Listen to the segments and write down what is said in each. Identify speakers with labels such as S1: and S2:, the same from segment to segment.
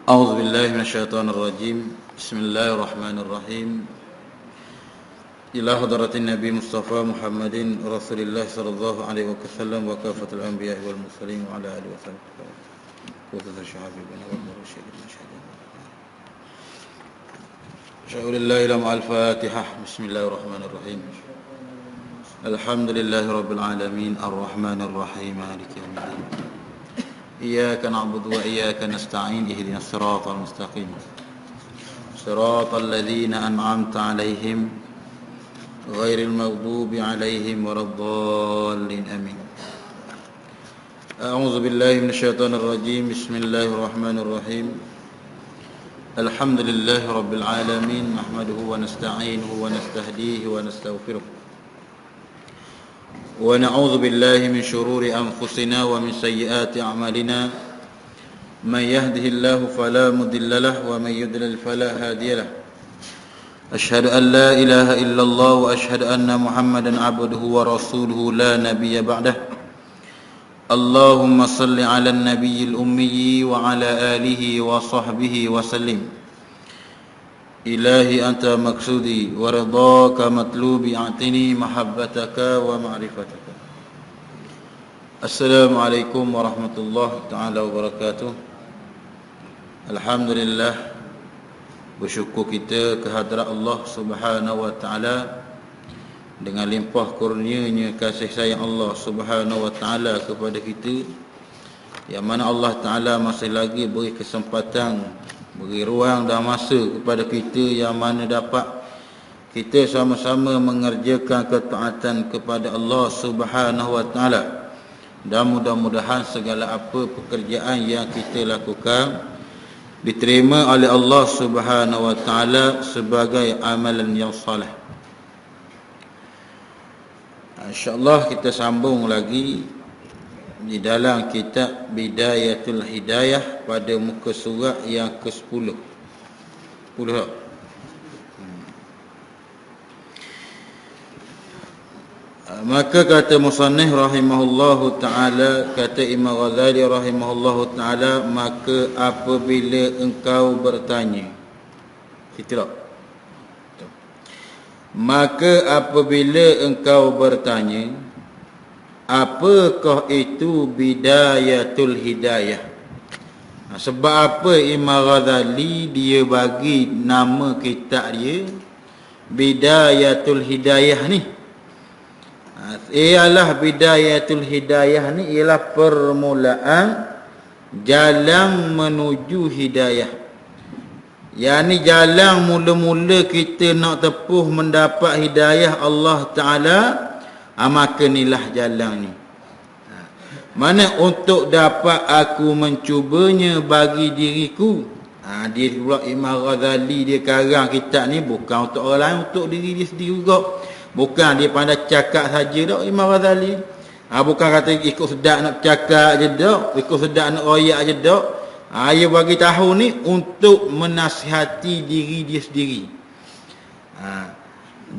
S1: أعوذ بالله من الشيطان الرجيم. بسم الله الرحمن الرحيم. إلى حضرة النبي مصطفى محمد رسول الله صلى الله عليه وسلم وكافة الأنبياء والمرسلين وعلى آله وصحبه وسلم الشهابين والمرشدين المشهدين. أشهد أن لا إله إلا الله. الفاتحة. بسم الله الرحمن الرحيم. الحمد لله رب العالمين الرحمن الرحيم مالك يوم الدين. إياك نعبد وإياك نستعين اهدنا الصراط المستقيم صراط الذين أنعمت عليهم غير المغضوب عليهم ولا الضالين آمين. أعوذ بالله من الشيطان الرجيم. بسم الله الرحمن الرحيم. الحمد لله رب العالمين نحمده ونستعينه ونستهديه ونستغفره ونعوذ بالله من شرور أنفسنا ومن سيئات أعمالنا. من يهده الله فلا مضل له ومن يضلل فلا هادي له. أشهد أن لا إله إلا الله وأشهد أن محمدا عبده ورسوله لا نبي بعده. اللهم صل على النبي الأمي وعلى آله وصحبه وسلم. إلهي أنت مقصودي ورضاك مطلوبي أعطني محبتك ومعرفتك. السلام عليكم ورحمة الله تعالى وبركاته. Alhamdulillah, bersyukur kita kehadrat Allah Subhanahu wa taala dengan limpah kurnianya kasih sayang Allah Subhanahu wa taala kepada kita, yang mana Allah taala masih lagi beri kesempatan, beri ruang dan masa kepada kita, yang mana dapat kita sama-sama mengerjakan ketaatan kepada Allah Subhanahu wa taala. Dan mudah-mudahan segala apa pekerjaan yang kita lakukan diterima oleh Allah Subhanahu wa taala sebagai amalan yang saleh. Insya-Allah kita sambung lagi di dalam kitab Bidayatul Hidayah pada muka surat yang ke-10. Maka kata musannif rahimahullahu ta'ala, kata Imam Ghazali rahimahullahu ta'ala, maka apabila engkau bertanya, maka apabila engkau bertanya, apakah itu Bidayatul Hidayah? Sebab apa Imam Ghazali dia bagi nama kitab dia Bidayatul Hidayah ni? Ialah Bidayatul Hidayah ni ialah permulaan jalan menuju hidayah. Yani jalan mula-mula kita nak tepuh mendapat hidayah Allah Ta'ala, maka inilah jalan ni. Mana untuk dapat aku mencubanya bagi diriku. Dia pula Imam Ghazali dia karang kitab ni bukan untuk orang lain, untuk diri dia sendiri juga. Bukan dia pandai cakap saja dak Imam Ghazali. Bukan kata ikut sedap nak cakap je dak, ikut sedap nak royak je dak. Dia bagi tahu ni untuk menasihati diri dia sendiri.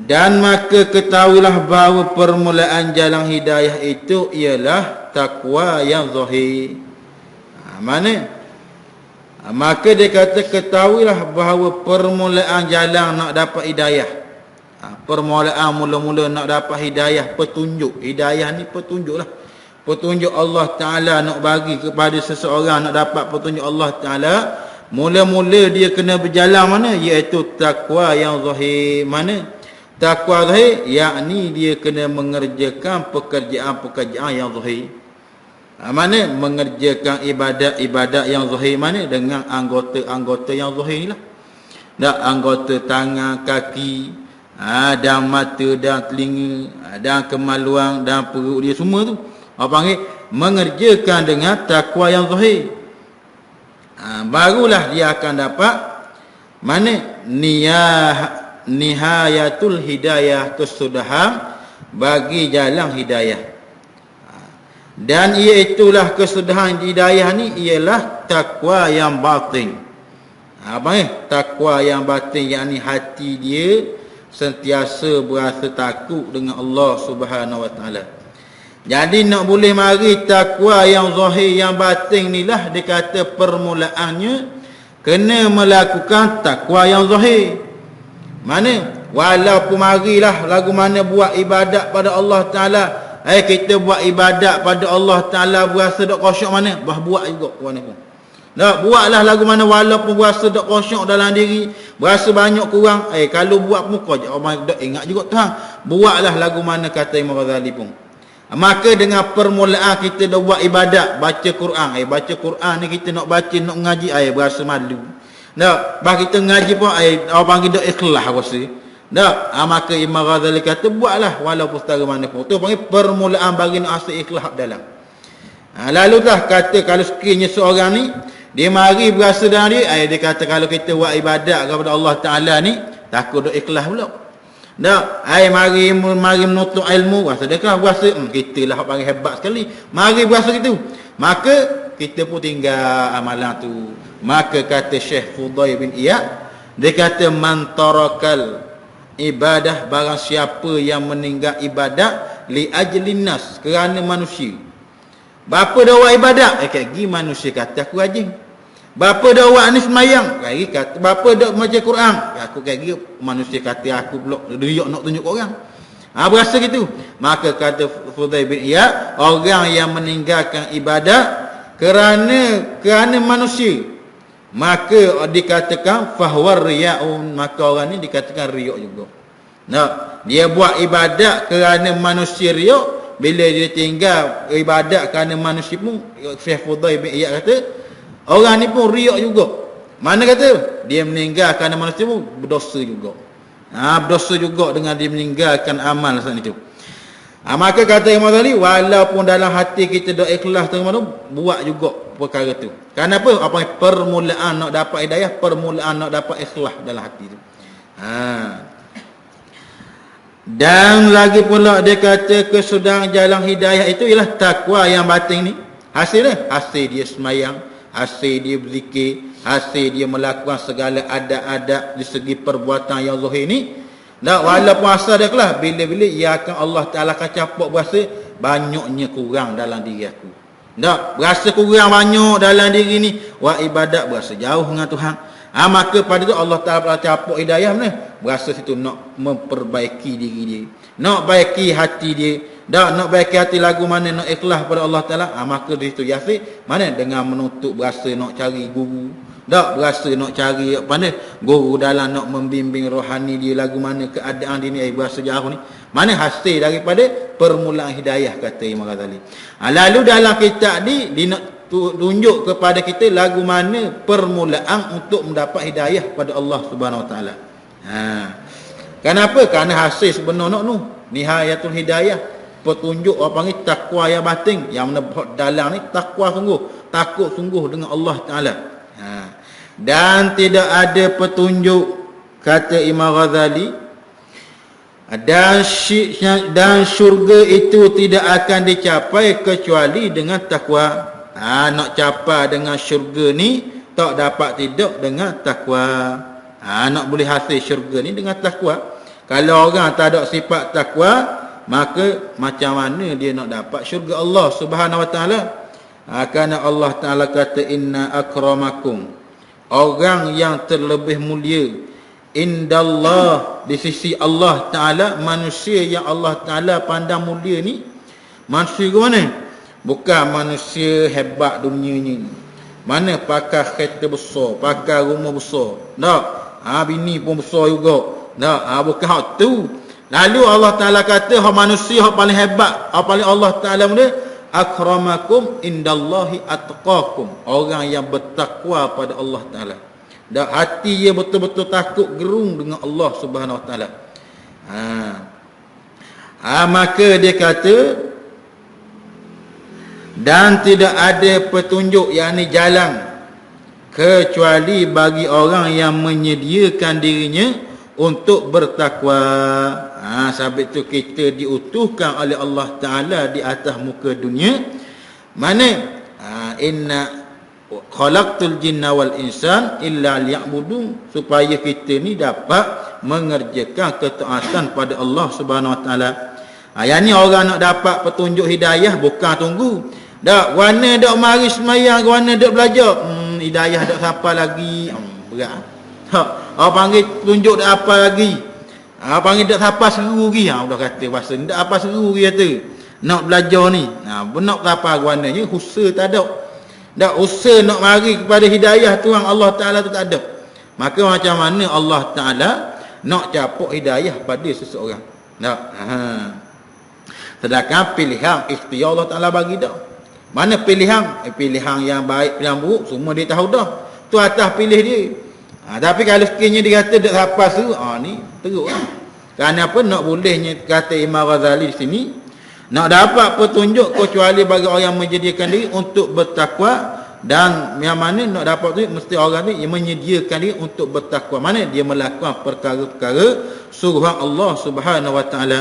S1: Dan maka ketahuilah bahawa permulaan jalan hidayah itu ialah takwa yang zahir. Mana? Maka dia kata ketahuilah bahawa permulaan jalan nak dapat hidayah. Permulaan mula-mula nak dapat hidayah, petunjuk. Hidayah ni petunjuk lah. Petunjuk Allah Ta'ala nak bagi kepada seseorang, nak dapat petunjuk Allah Ta'ala. Mula-mula dia kena berjalan mana? Iaitu takwa yang zahir. Mana? Takwa zahir, yakni dia kena mengerjakan pekerjaan-pekerjaan yang zahir. Mana? Mengerjakan ibadat-ibadat yang zahir mana? Dengan anggota-anggota yang zahir lah. Dan anggota tangan, kaki, dan mata, dan telinga, dan kemaluan, dan perut dia semua tu. Apa panggil? Mengerjakan dengan takwa yang zahir. Barulah dia akan dapat mana? Nihayatul hidayah, kesudahan bagi jalan hidayah. Dan iaitulah kesudahan hidayah ni ialah takwa yang batin. Apa ni? Takwa yang batin, yakni hati dia sentiasa berasa takut dengan Allah Subhanahu wa taala. Jadi nak boleh mari takwa yang zahir yang batin inilah dikata permulaannya kena melakukan takwa yang zahir. Mana? Walaupun marilah lagu mana buat ibadat pada Allah Ta'ala, kita buat ibadat pada Allah Ta'ala berasa tak khusyuk mana, buat juga mana pun. Tak, buatlah lagu mana walaupun berasa tak khusyuk dalam diri, berasa banyak kurang, kalau buat muka je orang tak ingat juga Tuhan. Buatlah lagu mana kata Imam Ghazali pun. Maka dengan permulaan kita dah buat ibadat, baca Quran, baca Quran ni kita nak baca, nak ngaji, berasa malu. Tak, bah kita ngaji pun orang panggil tak ikhlas rasa. Tak, maka Imam Ghazali kata buatlah walaupun setara mana pun. Tu panggil permulaan bagi nak asal ikhlas dalam. Lalu dah kata kalau sekiranya seorang ni dia mari berasa dalam dia, dia kata kalau kita buat ibadat kepada Allah Ta'ala ni takut dok ikhlas pula. Tak, mari menuntut ilmu, rasa dia kan berasa kita lah panggil hebat sekali. Mari berasa gitu. Maka kita pun tinggal amalan tu. Maka kata Syekh Fudail bin Iyad, dia kata man tarakal ibadah, barang siapa yang meninggal ibadat li ajlin nas, kerana manusia. Bapa dah buat ibadat, gi manusia kata aku rajin. Bapa dah buat ni semayang, kata bapa dah baca Quran, aku gi manusia kata aku pula riak nak tunjuk orang. Berasa gitu. Maka kata Fudail bin Iyad, orang yang meninggalkan ibadat kerana manusia, maka dikatakan fahwar riyaun, maka orang ni dikatakan riak juga. Nah, dia buat ibadat kerana manusia riak, bila dia tinggal ibadat kerana manusia pun, Syekh Fudail bin Iyad kata orang ni pun riak juga. Mana kata dia meninggal kerana manusia pun berdosa juga. Berdosa juga dengan dia meninggalkan amal saat itu. Maka kata Imam Ghazali, walaupun dalam hati kita dah ikhlas tengah mana, buat juga perkara tu. Kenapa? Permulaan nak dapat hidayah, permulaan nak dapat ikhlas dalam hati tu. Dan lagi pula dia kata kesudahan jalan hidayah itu ialah takwa yang batin ni. Hasil dia semayang, hasil dia berzikir, hasil dia melakukan segala adab-adab di segi perbuatan yang zahir ni. Tak, walaupun asal dia kelah, bila-bila ia akan Allah Ta'ala akan capuk berasa banyaknya kurang dalam diri aku. Tak, berasa kurang banyak dalam diri ni, ibadat berasa jauh dengan Tuhan. Maka pada tu Allah Ta'ala capuk hidayah mana? Berasa situ nak memperbaiki diri dia, nak baiki hati dia. Tak, nak baiki hati lagu mana, nak ikhlas pada Allah Ta'ala. Maka di situ yasir mana? Dengan menuntut berasa nak cari guru. Tak, berasa nak cari guru dalam nak membimbing rohani dia lagu mana keadaan dia ni berasa jauh ni. Mana hasil daripada permulaan hidayah kata Imam Ghazali. Lalu dalam kitab ni dia nak tunjuk kepada kita lagu mana permulaan untuk mendapat hidayah pada Allah Subhanahu Wa Taala. Kenapa? Kerana hasil sebenar tu nihayatul hidayah, petunjuk apa ni takwa yang batin, yang dalam ni takwa sungguh, takut sungguh dengan Allah Taala. Dan tidak ada petunjuk kata Imam Ghazali, dan syurga itu tidak akan dicapai kecuali dengan takwa. Nak capai dengan syurga ni tak dapat tidak dengan takwa. Nak boleh hasil syurga ni dengan takwa. Kalau orang tak ada sifat takwa, maka macam mana dia nak dapat syurga Allah Subhanahu Wa Taala? Kerana Allah Taala kata inna akramakum, orang yang terlebih mulia indallah, di sisi Allah Ta'ala, manusia yang Allah Ta'ala pandang mulia ni, manusia ke mana? Bukan manusia hebat dunianya ni, mana pakai kereta besar, pakai rumah besar, tak, bini pun besar juga, tak, bukan hak tu. Lalu Allah Ta'ala kata manusia yang paling hebat, paling Allah Ta'ala mulia, akramakum indallahi atqakum, orang yang bertakwa pada Allah Ta'ala. Dan hati dia betul-betul takut gerung dengan Allah Subhanahu Wa Ta'ala. Maka dia kata, dan tidak ada petunjuk, yakni jalan, kecuali bagi orang yang menyediakan dirinya untuk bertakwa. Sebab itu kita diutuhkan oleh Allah Ta'ala di atas muka dunia. Mana? Inna khalaqtul jinna wal insan illa liya'budun, supaya kita ni dapat mengerjakan ketaatan pada Allah Subhanahu Wa Ta'ala. Yang ni orang nak dapat petunjuk hidayah bukan tunggu. Dak, warna dak mari semayang, warna dak belajar. hidayah dak siapa lagi. Berat. Orang panggil tunjuk dak apa lagi. Panggil dak siapa seru lagi. Udah kata bahasa ni dak apa seru lagi kata. Nak belajar ni. Nak apa guananya? Usaha tak ada. Dak usaha nak mari kepada hidayah Tuhan Allah Taala tu tak ada. Maka macam mana Allah Taala nak capuk hidayah pada seseorang? Tak. Sedangkan pilihan ikhtiar Allah Taala bagi dak. Mana pilihan? Pilihan yang baik, pilihan buruk semua dia tahu dah. Tu atas pilih dia. Tapi kalau sekiranya dia kata dak siapa seru, ni teruklah. Kerana apa? Nak bolehnya kata Imam Ghazali di sini, nak dapat petunjuk kecuali bagi orang yang menjadikan diri untuk bertakwa, dan yang mana nak dapat tu mesti orang ni yang menyediakan diri untuk bertakwa. Mana dia melakukan perkara-perkara suruhan Allah Subhanahu Wa Taala.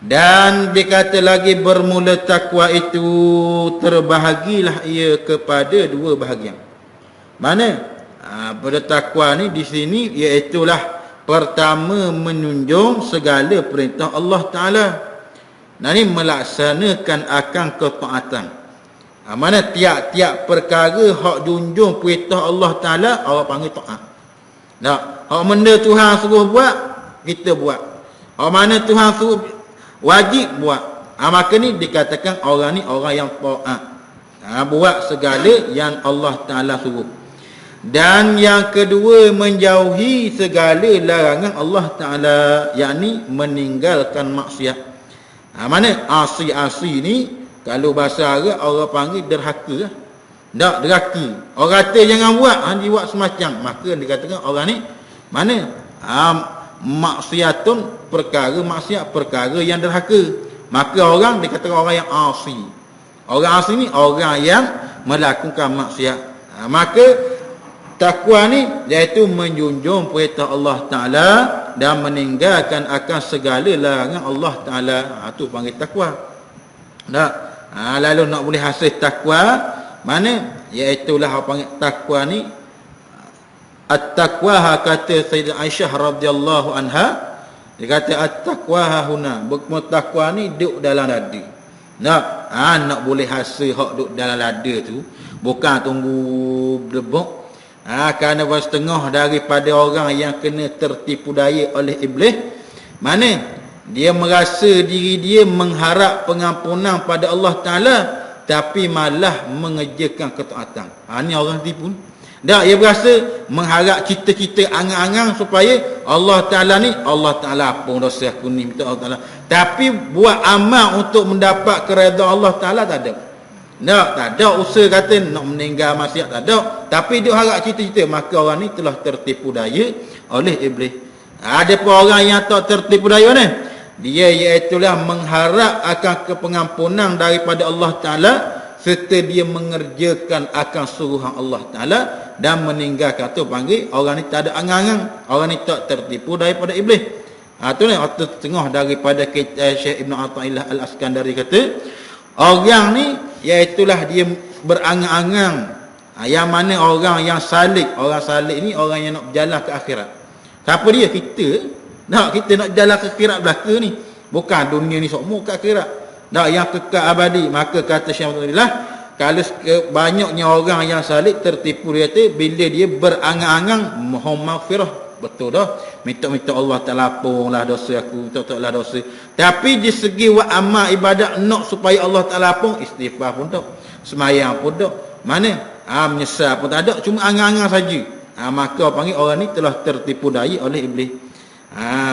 S1: Dan dikata lagi bermula takwa itu terbahagilah ia kepada dua bahagian. Mana? Pada takwa ni di sini iaitulah pertama menunjung segala perintah Allah Taala. Ini melaksanakan akan ketaatan. Mana tiap-tiap perkara hak junjung perintah Allah Taala orang panggil taat. Tak, hak benda Tuhan suruh buat kita buat. Hak mana Tuhan suruh wajib buat. Maka ni dikatakan orang ni orang yang taat. Buat segala yang Allah Taala suruh. Dan yang kedua menjauhi segala larangan Allah Taala, yakni meninggalkan maksiat. Mana asi-asi ni kalau bahasa Arab orang panggil derhaka. Tak, derhaka. Orang kata jangan buat, dia buat semacam. Maka dikatakan orang ni mana? Maksiatun, perkara maksiat, perkara yang derhaka. Maka orang dikatakan orang yang asi. Orang asi ni orang yang melakukan maksiat. Maka takwa ni iaitu menjunjung perintah Allah Taala dan meninggalkan akan segala larangan Allah Taala. Itu panggil takwa. Tak? Lalu nak boleh hasil takwa mana? Iaitulah apa panggil takwa ni. At-taqwa kata Sayyidah Aisyah radhiyallahu anha, dia kata at-taqwa huna, takwa ni duduk dalam dada. Nak boleh hasil hak duduk dalam dada tu bukan tunggu debok. Kerana setengah daripada orang yang kena tertipu daya oleh iblis, mana dia merasa diri dia mengharap pengampunan pada Allah Taala tapi malah mengerjakan ketaatan. Ni orang tipu. Tak, dia berasa mengharap cita-cita angan-angan supaya Allah Taala ni, Allah Taala ampun dosa aku ni, minta Allah Taala. Tapi buat amal untuk mendapat keredaan Allah Taala tak ada. Tak ada usaha kata nak meninggal maksiat, tak ada. Tapi dia harap cita-cita, maka orang ni telah tertipu daya oleh iblis. Ada pun orang yang tak tertipu daya ni, dia iaitulah mengharap akan kepengampunan daripada Allah Taala serta dia mengerjakan akan suruhan Allah Taala dan meninggalkan. Tu panggil orang ni tak ada angan-angan, orang ni tak tertipu daripada iblis. Tu ni atau tengah daripada Syekh Ibn Athaillah Al-Askandari kata, orang ni iaitulah dia berangan-angan. Yang mana orang yang salik, orang salik ni orang yang nak berjalan ke akhirat. Siapa dia? Kita. Kita nak jalan ke akhirat belaka ni. Bukan dunia ni semua ke akhirat. Yang kekal abadi. Maka kata Syekh Abdullah, kalau banyaknya orang yang salik tertipu, dia kata bila dia berangan-angan mohon maghfirah, betul dah, minta-minta Allah Taala ampunlah dosa aku, minta-mintalah dosa. Tapi di segi buat amal ibadat nak supaya Allah Taala ampun, istighfar pun tak, semayang pun tak, mana menyesal pun tak ada, cuma angan-angan saja. Maka panggil orang ni telah tertipu daya oleh iblis.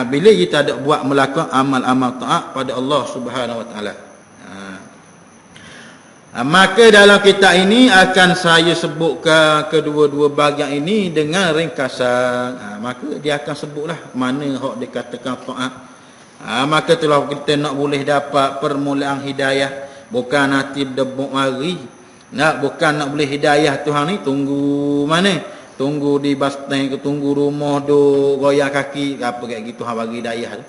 S1: Bila kita ada buat melakukan amal-amal taat pada Allah Subhanahu Wa Taala. Maka dalam kitab ini akan saya sebutkan kedua-dua bahagian ini dengan ringkasan. Maka dia akan sebutlah mana hak dikatakan taat. Maka itulah kita nak boleh dapat permulaan hidayah, bukan nanti debuk mari. Bukan nak boleh hidayah Tuhan ni tunggu mana? Tunggu di bas stand ke, tunggu rumah duk goyang kaki apa kayak gitu hang bagi hidayah tu.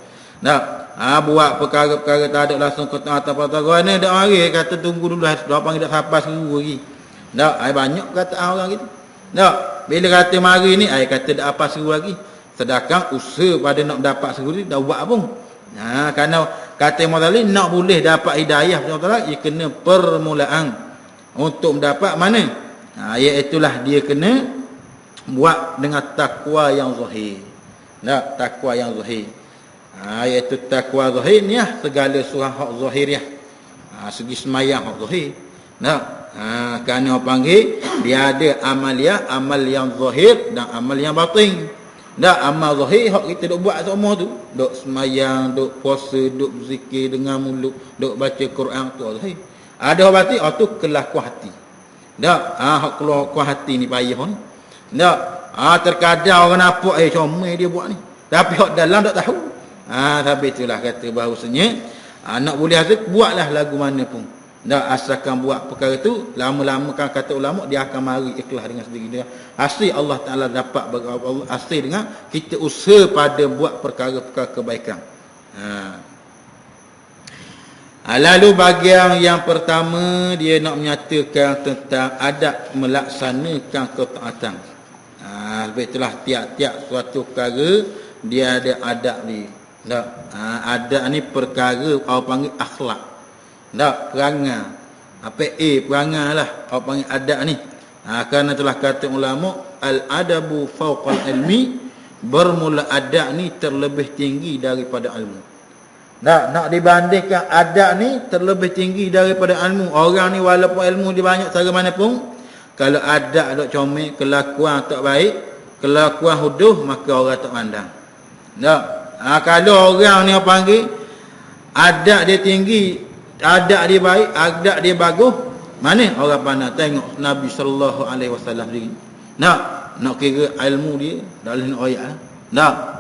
S1: Buat perkara-perkara tak ada langsung ketaatan apa-apa. Mana dak mari kata tunggu dulu dah panggil dak sabar seminggu lagi. Banyak kata orang gitu. Bila kata mari ni kata dak apa seru lagi. Sedangkan usaha pada nak dapat seru ni dah buat apa? Kerana kata Imam Ghazali nak boleh dapat hidayah Allah Taala, ia kena permulaan untuk mendapat mana? Iaitulah dia kena buat dengan takwa yang zahir. Takwa yang zahir. Iaitu takwa zahir ni segala surah hak zahiriah. Segi semayang hak zahir. Kerana orang panggil dia ada amaliyah, amal yang zahir dan amal yang batin. Amal zahir hak kita duk buat semua tu, duk semayang, duk puasa, duk berzikir dengan mulut, duk baca Quran tu zahir. Ada orang batin, tu kelakuan hati. Hak kelakuan hati ni payah ni. Terkadang orang nampak comel dia buat ni, tapi hak dalam tak tahu. Tapi itulah kata bahawasanya nak boleh hasil, buatlah lagu mana pun. Asalkan buat perkara tu, lama-lama kan kata ulama dia akan mari ikhlas dengan sendiri dia. Hasil Allah Taala dapat hasil dengan kita usaha pada buat perkara-perkara kebaikan. Lalu bahagian yang pertama dia nak menyatakan tentang adab melaksanakan ketaatan. Sebab itulah tiap-tiap suatu perkara dia ada adab dia. Adab ni perkara orang panggil akhlak. Perangai. Perangai lah orang panggil adab ni. Kerana telah kata ulama, al-adabu fawqal ilmi, bermula adab ni terlebih tinggi daripada ilmu. Nak dibandingkan adab ni terlebih tinggi daripada ilmu. Orang ni walaupun ilmu dia banyak cara mana pun, kalau adab tak comel, kelakuan tak baik, kelakuan huduh, maka orang tak pandang. Kalau orang ni orang panggil adab dia tinggi, adab dia baik, adab dia bagus, mana orang pandang? Tengok Nabi sallallahu alaihi wasallam sendiri. Nak kira ilmu dia dalam ayat.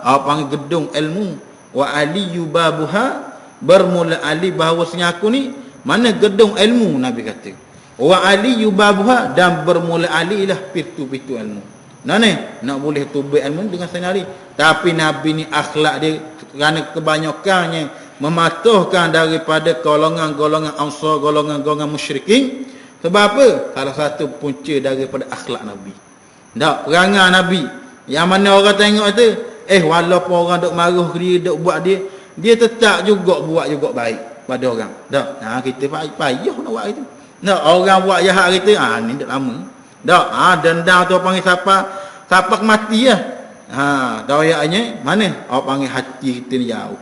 S1: Orang panggil gedung ilmu. Wa aliyu babuha, bermula ali bahawasanya aku ni mana gedung ilmu, Nabi kata. Wa aliyu babuha, dan bermula ali lah pintu-pintu ilmu. Nak boleh tubuh ilmu dengan senari. Tapi Nabi ni akhlak dia, kerana kebanyakannya mematuhkan daripada golongan-golongan ansar, golongan-golongan musyrikin. Sebab apa? Salah satu punca daripada akhlak Nabi. Perangai Nabi. Yang mana orang tengok tu, walaupun orang duk marah dia, duk buat dia tetap juga buat juga baik pada orang. Kita payah nak buat itu. Orang buat jahat kita, ni dah lama. Dendam tu panggil siapa mati lah. Ayatnya mana? Orang panggil hati kita ni jauh.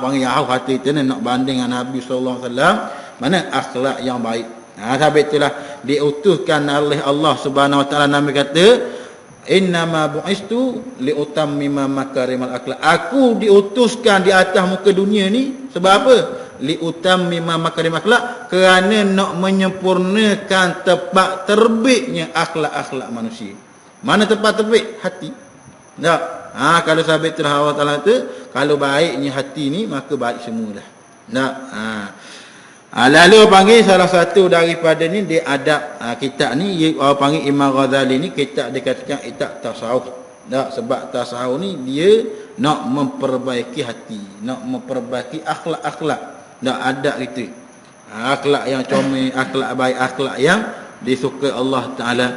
S1: Panggil jauh hati kita ni nak banding dengan Nabi sallallahu alaihi wasallam, mana akhlak yang baik. Sebab itulah diutuskan oleh Allah Subhanahu wa taala. Nabi kata, innama bu'istu liutammima makarimal akhlak. Aku diutuskan di atas muka dunia ni sebab apa? Liutammima makarimal akhlak, kerana nak menyempurnakan tempat terbitnya akhlak-akhlak manusia. Mana tempat terbit? Hati. Kalau sabit Allah Taala tu, kalau baiknya hati ni, maka baik semualah. Lalu panggil salah satu daripada ni dia adab kitab ni, orang panggil Imam Ghazali ni, kitab dia katakan kitab tasawuf. Sebab tasawuf ni dia nak memperbaiki hati, nak memperbaiki akhlak-akhlak, adab kita. Akhlak yang comel, akhlak baik, akhlak yang disukai Allah Taala.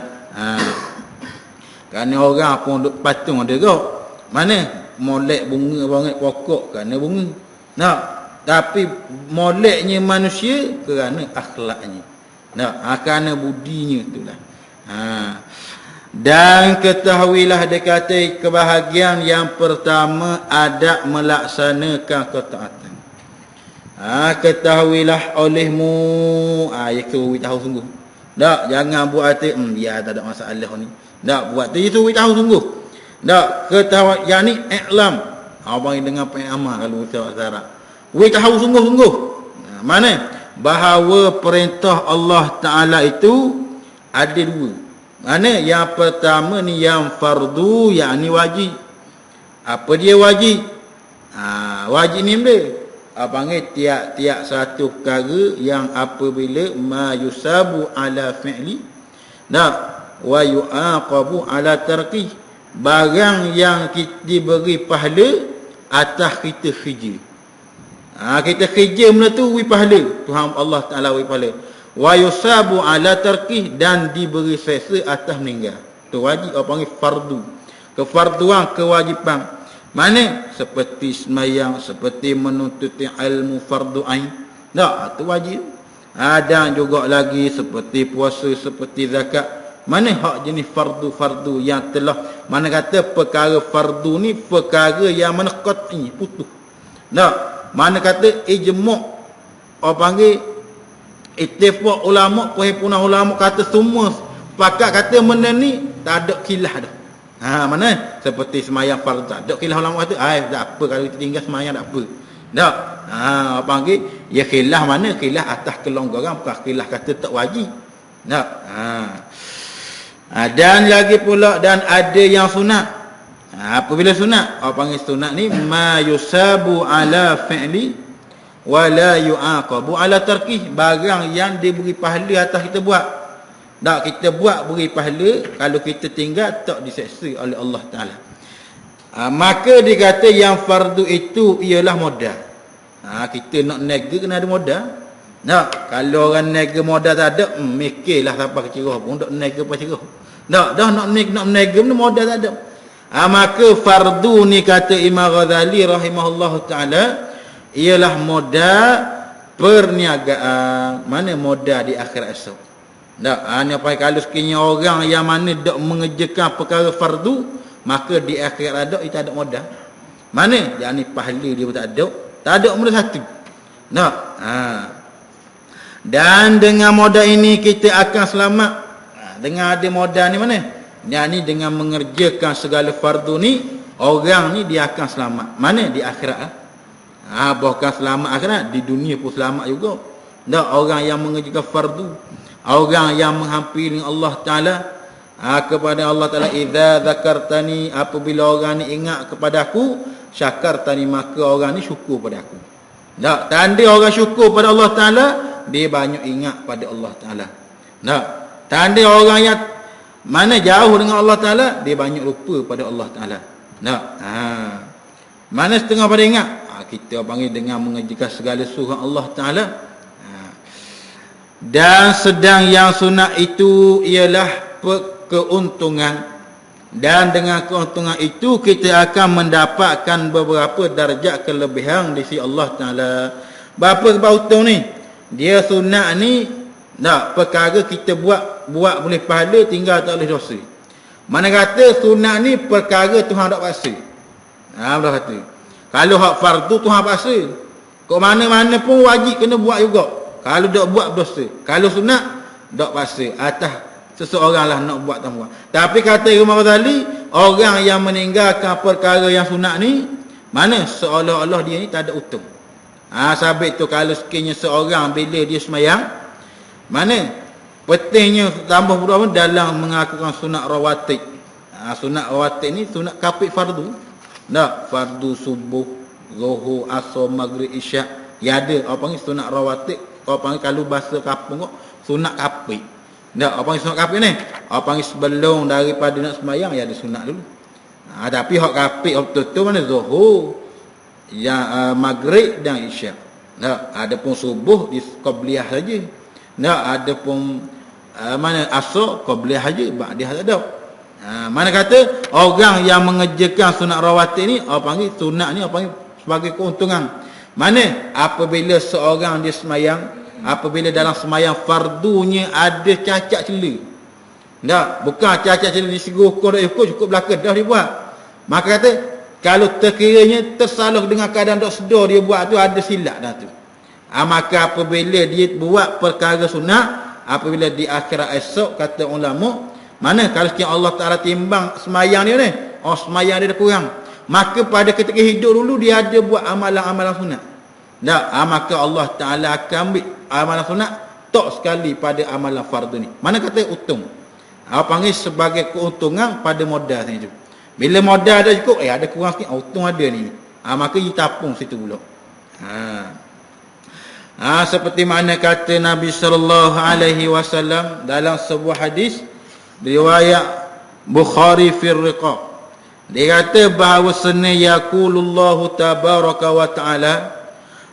S1: Kerana orang pun duk patung dia kok. Mana molek bunga banget pokok kerana bunga. Tapi moleknya manusia kerana akhlaknya. Kerana budinya itulah. Dan ketahuilah dia kata kebahagiaan yang pertama adab melaksanakan ketaatan. Ketahuilah olehmu, itu tahu sungguh. Jangan buat hati ya tak ada masalah ni. Buat itu tahu sungguh. Ketahui yang ni i'lam. Abang dengan pengamal kalau ucap Arab. Tahu sungguh-sungguh. Mana? Bahawa perintah Allah Ta'ala itu ada dua. Mana? Yang pertama ni yang fardu, yang ni wajib. Apa dia wajib? Wajib ni benda. Panggil tiap-tiap satu perkara yang apabila ma yusabu ala fi'li wa yu'aqabu ala tarqi, barang yang kita diberi pahala atas kita kerja. Kita kerja benda tu wi pahala, Tuhan Allah Taala wi pahala. Wa yusabu ala tarqih, dan diberi seksa atas meninggal. Tu wajib, apa panggil fardu. Kefarduan, kewajipan. Mana? Seperti sembahyang, seperti menuntut ilmu fardu ain. Tu wajib. Dan juga lagi seperti puasa, seperti zakat. Mana hak jenis fardu-fardu yang telah, mana kata perkara fardu ni perkara yang mana qat'i, putus. Mana kata ijma', orang panggil ittifaq ulama, perhimpunan ulama kata semua pakat kata benda ni tak ada khilaf dah. Mana seperti semayang fardu tak ada khilaf ulama kata tak apa kalau kita tinggal semayang tak apa. Apa panggil ya khilaf mana khilaf atas kelonggaran, bukan khilaf kata tak wajib. Dan lagi pula dan ada yang sunat. Apabila sunat, apa panggil sunat ni ma yusabu ala fi'li wa la yu'aqabu ala tarkih, barang yang diberi pahala atas kita buat. Kita buat beri pahala, kalau kita tinggal tak diseksa oleh Allah Taala. Maka dikata yang fardu itu ialah modal. Kita nak nega kena ada modal. Kalau orang nega modal tak ada, mikirlah siapa kecerah pun tak nega apa cerah. Dah nak nega pun modal tak ada. Maka fardu ni kata Imam Ghazali rahimahullahu taala ialah modal perniagaan. Mana modal di akhirat esok. Ni apa kalau sekiranya orang yang mana dak mengerjakan perkara fardu, maka di akhirat ada itu ada modal. Mana? Yakni pahala dia pun tak ada. Tak ada modal satu. Dan dengan modal ini kita akan selamat. Dengan ada modal ni mana? Yakni dengan mengerjakan segala fardu ni, orang ni dia akan selamat. Mana? Di akhirat. Bukan selamat akhirat, di dunia pun selamat juga. Orang yang mengerjakan fardu, orang yang menghampiri Allah Taala, kepada Allah Taala, idza zakartani, apabila orang ni ingat kepada aku, syakartani, maka orang ni syukur pada aku. Tanda orang syukur pada Allah Taala, dia banyak ingat pada Allah Taala. Tanda orang yang mana jauh dengan Allah Taala, dia banyak lupa pada Allah Taala. Mana setengah pada ingat? Kita panggil dengan mengerjakan segala suruh Allah Taala. Dan sedang yang sunat itu ialah keuntungan, dan dengan keuntungan itu kita akan mendapatkan beberapa darjat kelebihan di sisi Allah Taala. Berapa sebab untung ni? Dia sunat ni perkara kita buat boleh pahala, tinggal tak boleh dosa. Mana kata sunat ni perkara Tuhan tak paksa. Belah kata. Kalau hak fardu Tuhan paksa. Kok mana-mana pun wajib kena buat juga. Kalau tak buat berdosa. Kalau sunat tak paksa. Atas seseorang lah nak buat tak buat. Tapi kata Imam Ghazali, orang yang meninggalkan perkara yang sunat ni, mana seolah-olah dia ni tak ada untung. Sabit tu kalau sekiranya seorang bila dia semayang, mana pentingnya tambah pula dalam mengakukan sunat rawatib. Sunat rawatib ni sunat kapit fardu. Fardu subuh, zuhur, asar, maghrib, isyak. Ya ada apa ni sunat rawatib. Apa kalau bahasa kampung kok sunat kapit. Apa yang sunat kapit ni? Apa yang sebelum daripada nak semayang ya ada sunat dulu. Tapi hak kapit betul-betul mana zuhur, yang maghrib dan isyak. Ada pun subuh di qabliyah saja. Ada pun mana asar qabliyah saja, ba'diyah tak ada. Mana kata orang yang mengerjakan sunat rawatib ni, apa panggil sunat ni apa panggil sebagai keuntungan. Mana apabila seorang dia semayang, apabila dalam semayang fardunya ada cacat cela. Bukan cacat cela di segi hukum dak hukum cukup belaka dah dia buat. Maka kata kalau terkiranya tersalah dengan keadaan tak sedar dia buat tu, ada silap dah tu. Maka apabila dia buat perkara sunat, apabila di akhirat esok kata ulama, mana kalau sekiranya Allah Taala timbang semayang dia ni, semayang dia dah kurang, maka pada ketika hidup dulu dia ada buat amalan-amalan sunat. Maka Allah Taala akan ambil amalan sunat tok sekali pada amalan fardu ni. Mana kata untung. Panggil sebagai keuntungan pada modal ni tu. Bila modal dah cukup, ada kurang sikit, untung ada ni. Maka dia tapung situ pula. Seperti mana kata Nabi sallallahu alaihi wasallam dalam sebuah hadis riwayat Bukhari fi riqaq. Dia kata bahawasanya yaqulullahu tabaraka wa taala,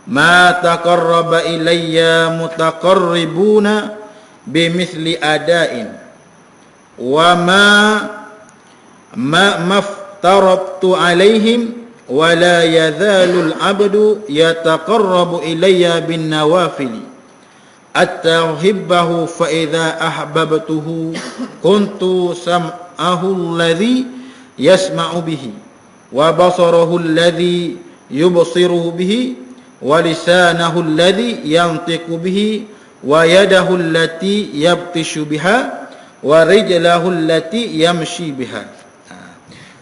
S1: ma taqarraba ilayya mutaqarribuna bimithli ada'in wa ma maftaratu alaihim wa la yazalul abdu yataqarrabu ilayya bin nawafili at-tuhibbahu fa idza ahbabtuhu kuntu sam'ahu alladhi yasma'u bihi wa basarahu alladhi yubsiruhu bihi wa lisanahu alladhi yantiqu bihi wa yadahu allati yabtishu biha wa rijlahu allati yamshi biha.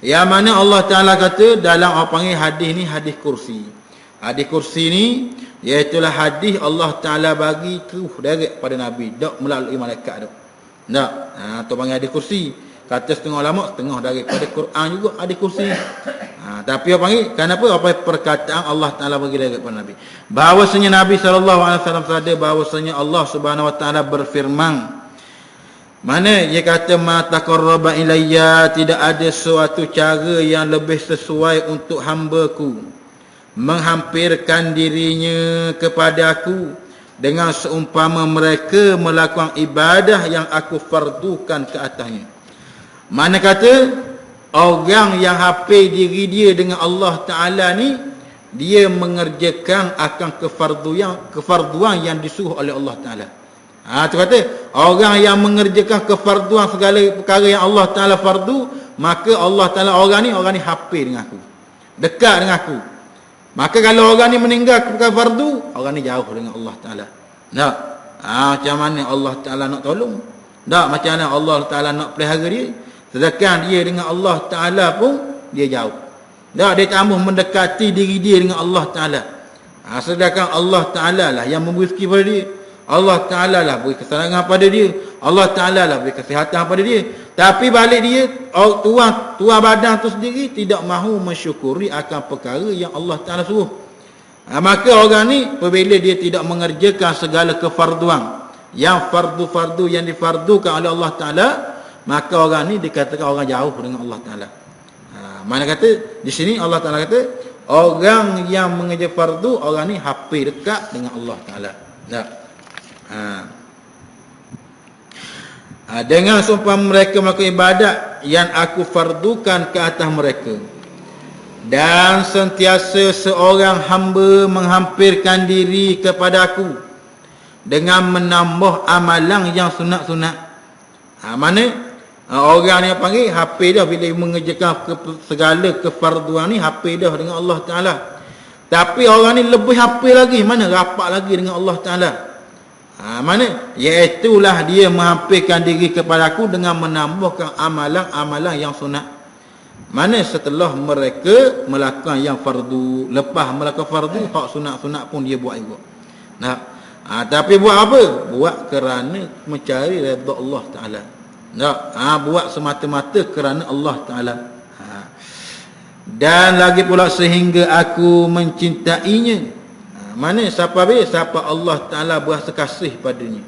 S1: Yang mana Allah Ta'ala kata dalam apa panggil hadis ni, hadis kursi. Hadis kursi ni iaitulah hadis Allah Ta'ala bagi terus direct pada Nabi, tak melalui malaikat tu. Tak. Tu panggil hadis kursi. Kata setengah ulama, setengah daripada Quran juga hadis kursi. Tapi apa panggil? Kenapa? Apa perkataan Allah Ta'ala bagi direct pada Nabi. Bahawasanya Nabi SAW sadar bahawasanya Allah Subhanahu Wa Ta'ala berfirman. Mana dia kata ma taqarraba ilayya, tidak ada suatu cara yang lebih sesuai untuk hamba-Ku menghampirkan dirinya kepada Aku dengan seumpama mereka melakukan ibadah yang Aku fardukan ke atasnya. Mana kata orang yang hampir diri dia dengan Allah Ta'ala ni, dia mengerjakan akan kefarduan yang disuruh oleh Allah Ta'ala. Tu kata orang yang mengerjakan kefarduan segala perkara yang Allah Ta'ala fardu, maka Allah Ta'ala orang ni hampir dengan Aku, dekat dengan Aku. Maka kalau orang ni meninggal perkara fardu, orang ni jauh dengan Allah Ta'ala. Tak? Macam mana Allah Ta'ala nak tolong? Tak? Macam mana Allah Ta'ala nak pelihara dia? Sedangkan dia dengan Allah Ta'ala pun dia jauh. Tak? Dia tambah mendekati diri dia dengan Allah Ta'ala. Sedangkan Allah Ta'ala lah yang memberi rezeki pada dia. Allah Ta'ala lah beri kesenangan pada dia. Allah Ta'ala lah beri kesihatan pada dia. Tapi balik dia, tuan badan tu sendiri tidak mahu mensyukuri akan perkara yang Allah Ta'ala suruh. Maka orang ni, apabila dia tidak mengerjakan segala kefarduan, yang fardu-fardu yang difardukan oleh Allah Ta'ala, maka orang ni dikatakan orang jauh dengan Allah Ta'ala. Mana kata, di sini Allah Ta'ala kata, orang yang mengerjakan fardu, orang ni hampir dekat dengan Allah Ta'ala. Tak? Dengan sumpah mereka melakukan ibadat yang Aku fardukan ke atas mereka, dan sentiasa seorang hamba menghampirkan diri kepada Aku dengan menambah amalan yang sunat-sunat. Mana orang yang panggil hampir dah bila mengerjakan segala kefarduan ni, hampir dah dengan Allah Ta'ala. Tapi orang ni lebih hampir lagi, mana rapat lagi dengan Allah Ta'ala. Mana? Iaitulah dia menghampirkan diri kepada Aku dengan menambahkan amalan-amalan yang sunat. Mana setelah mereka melakukan yang fardu, lepas melakukan fardu, hak sunat-sunat pun dia buat juga. Tapi buat apa? Buat kerana mencari redha Allah Ta'ala. Buat semata-mata kerana Allah Ta'ala. Dan lagi pula sehingga Aku mencintainya. Mana siapa Allah Ta'ala berasa kasih padanya.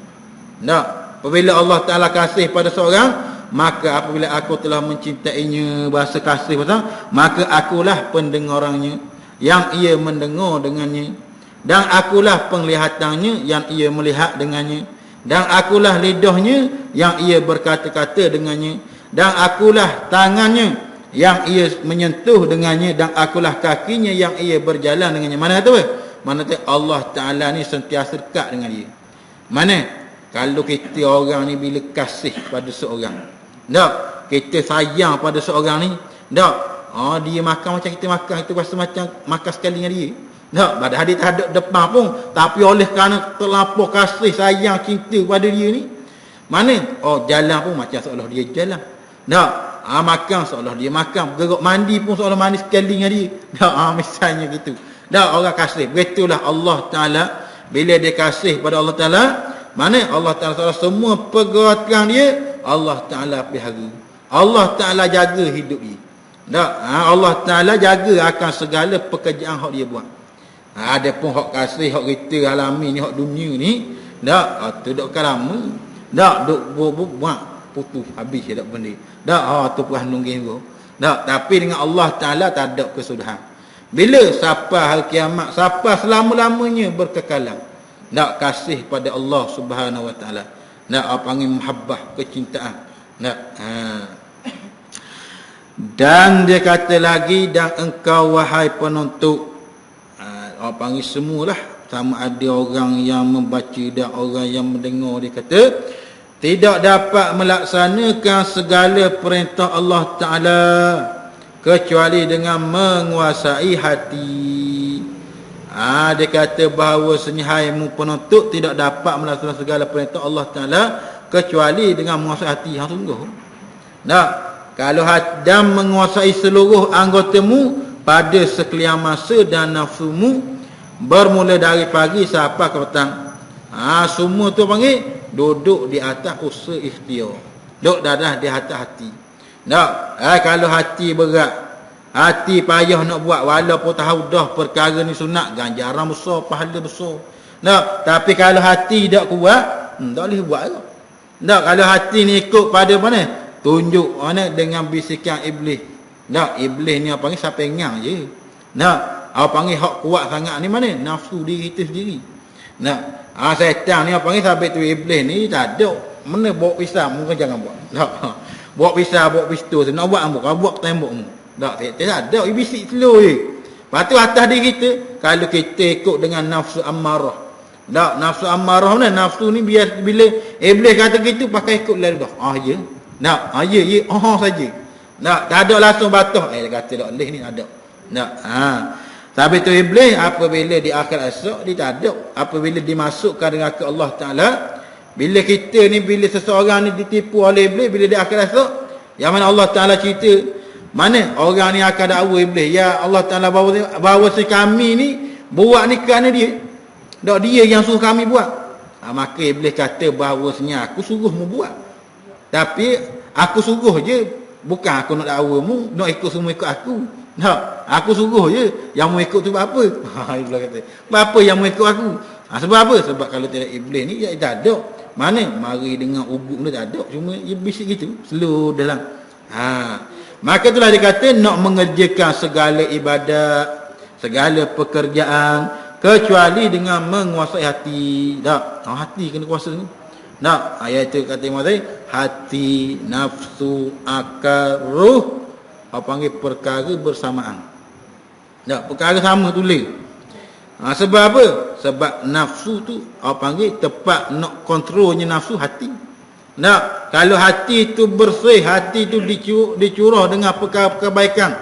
S1: Apabila Allah Ta'ala kasih pada seorang, maka apabila Aku telah mencintainya, berasa kasih pada, maka Akulah pendengarannya yang ia mendengar dengannya, dan Akulah penglihatannya yang ia melihat dengannya, dan Akulah lidahnya yang ia berkata-kata dengannya, dan Akulah tangannya yang ia menyentuh dengannya, dan Akulah kakinya yang ia berjalan dengannya. Mana kata apa? Mana tu Allah Ta'ala ni sentiasa dekat dengan dia. Mana? Kalau kita orang ni bila kasih pada seorang, tak? Kita sayang pada seorang ni, tak? Dia makan macam kita makan, kita rasa macam makan sekali dengan dia. Tak? Padahal dia tak ada depan pun, tapi oleh kerana terlampau kasih, sayang, cinta pada dia ni, mana? Jalan pun macam seolah dia jalan. Tak? Makan seolah dia makan. Bergerak mandi pun seolah mandi sekali dengan dia. Tak? Misalnya gitu. Dah orang kasih. Begitulah Allah Ta'ala. Bila dia kasih pada Allah Ta'ala, mana Allah Ta'ala semua pergerakan dia, Allah Ta'ala pelihara. Allah Ta'ala jaga hidup dia. Allah Ta'ala jaga akan segala pekerjaan hak dia buat. Ada pun hak kasih, hak kita alami ni, hak dunia ni, tu duk lama. Duk buat putus habis tak benda. Tu pun nunggu. Tapi dengan Allah Ta'ala tak ada kesudahan. Bila siapa hari kiamat, siapa selama-lamanya berkekalan, nak kasih pada Allah Subhanahu Wa Ta'ala, nak panggil muhabbah, kecintaan. Dan dia kata lagi, dan engkau wahai penuntut, panggil semualah sama ada orang yang membaca dan orang yang mendengar. Dia kata tidak dapat melaksanakan segala perintah Allah Ta'ala kecuali dengan menguasai hati. Dia kata bahawasanya hai mu penuntut tidak dapat melaksanakan segala perintah Allah Ta'ala kecuali dengan menguasai hati. Sungguh. Nah, kalau dan menguasai seluruh anggotamu pada sekalian masa dan nafsumu bermula dari pagi sampai ke petang. Semua tu panggil duduk di atas usaha ikhtiar. Duduk dadah di atas hati. Nah, kalau hati berat, hati payah nak buat walaupun tahu dah perkara ni sunat, ganjaran besar, pahala besar. Nah, tapi kalau hati tak kuat, tak boleh buat ke. Nah, kalau hati ni ikut pada mana? Tunjuk mana dengan bisikan iblis. Nah, iblis ni apa panggil sapengang je. Nah, apa panggil hak kuat sangat ni mana? Nafsu diri kita sendiri. Nah, setan ni apa panggil sampai tu iblis ni tak ada. Mana bawa pisau, mungkin jangan buat. Nah, bawa pisau, bawa pistol, nak buat apa? Kau buat tembok mu. Tak, setan ada, iblis slow je. Lepas tu atas diri kita, kalau kita ikut dengan nafsu amarah. Tak, nafsu amarah mana? Nafsu ni biar bila iblis kata gitu pakai ikut lidah. Ya. Nah, ya, saja. Nah, tak ada langsung batuh. Dia kata tak boleh ni, tak ada. Nah, tapi tu iblis apabila di akhir esok dia tak ada. Apabila dimasukkan dengan ke Allah Ta'ala, bila kita ni, bila seseorang ni ditipu oleh iblis, bila di akhir esok, yang mana Allah Ta'ala cerita, mana orang ni akan dakwa iblis, ya Allah Ta'ala bawa si kami ni buat ni kerana dia. Tak dia yang suruh kami buat. Maka iblis kata bahawasanya aku suruh mu buat. Tapi aku suruh je, bukan aku nak dakwa mu, nak ikut semua ikut aku. Tak, aku suruh je, yang mu ikut tu buat apa? Iblis kata, buat apa yang mu ikut aku? Sebab apa? Sebab kalau tidak iblis ni, dia tak ada. Mana? Mari dengan ubuk ni tak ada. Cuma dia bisik gitu, slow dalam. Maka itulah dia kata nak mengerjakan segala ibadat, segala pekerjaan kecuali dengan menguasai hati. Tak, hati kena kuasa ni. Nah, ayat itu kata Imam tadi, hati, nafsu, akal, ruh, apa panggil perkara bersamaan. Tak, perkara sama tulis. Sebab apa? Sebab nafsu tu apa panggil tepat nak kontrolnya nafsu hati. Nah, kalau hati itu bersih, hati itu dicurah dengan perkara kebaikan.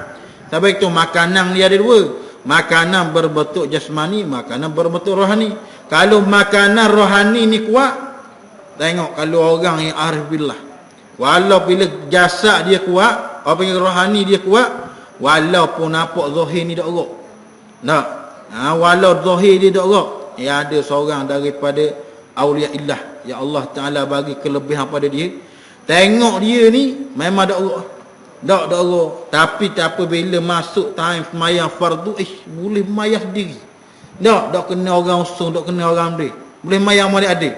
S1: Sebab itu makanan dia ada dua. Makanan berbentuk jasmani, makanan berbentuk rohani. Kalau makanan rohani ni kuat, tengok kalau orang yang arif billah, walau bila jasad dia kuat, apa yang rohani dia kuat, walaupun nampak zahir ni tak orok. Nah, walau zahir dia tak orok, ada seorang daripada aulia illah yang Allah Ta'ala bagi kelebihan pada dia, tengok dia ni memang tak orok. Tak orok. Tapi tak apa, bila masuk time semayang fardu, boleh mayang sendiri. Tak kena orang usung, tak kena orang dia. Boleh mayang malik adik.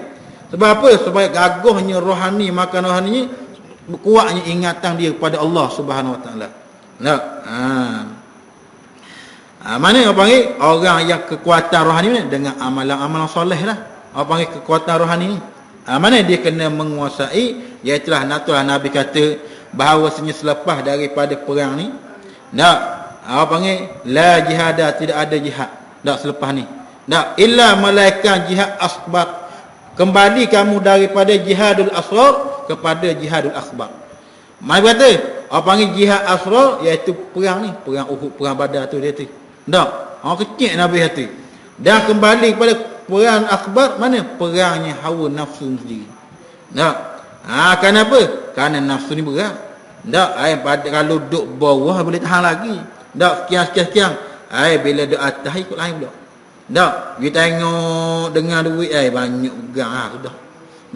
S1: Sebab apa? Sebab gagahnya rohani, makan rohani, kuatnya ingatan dia kepada Allah Subhanahu Wa Taala. Nah, mana orang panggil orang yang kekuatan rohani ni dengan amalan-amalan soleh lah. Orang panggil kekuatan rohani ni. Mana dia kena menguasai, iaitulah Nabi kata bahawasanya selepas daripada perang ni, orang panggil la jihada, tidak ada jihad. Tak selepas ni. Tak illa malaikat jihad asbar. Kembali kamu daripada jihadul asrar kepada jihadul akbar. Mai kata, apa panggil jihad asrar iaitu perang ni, perang Uhud, perang Badar tu dia tu. Tak, orang kecil Nabi kata. Dan kembali kepada perang akbar, mana? Perangnya hawa nafsu sendiri. Tak. Kenapa? Kerana nafsu ni berat. Tak, kalau duduk bawah boleh tahan lagi. Tak, sekian. Bila duduk atas ikut lain pula. Tak, kita tengok dengan duit banyak pegang sudah.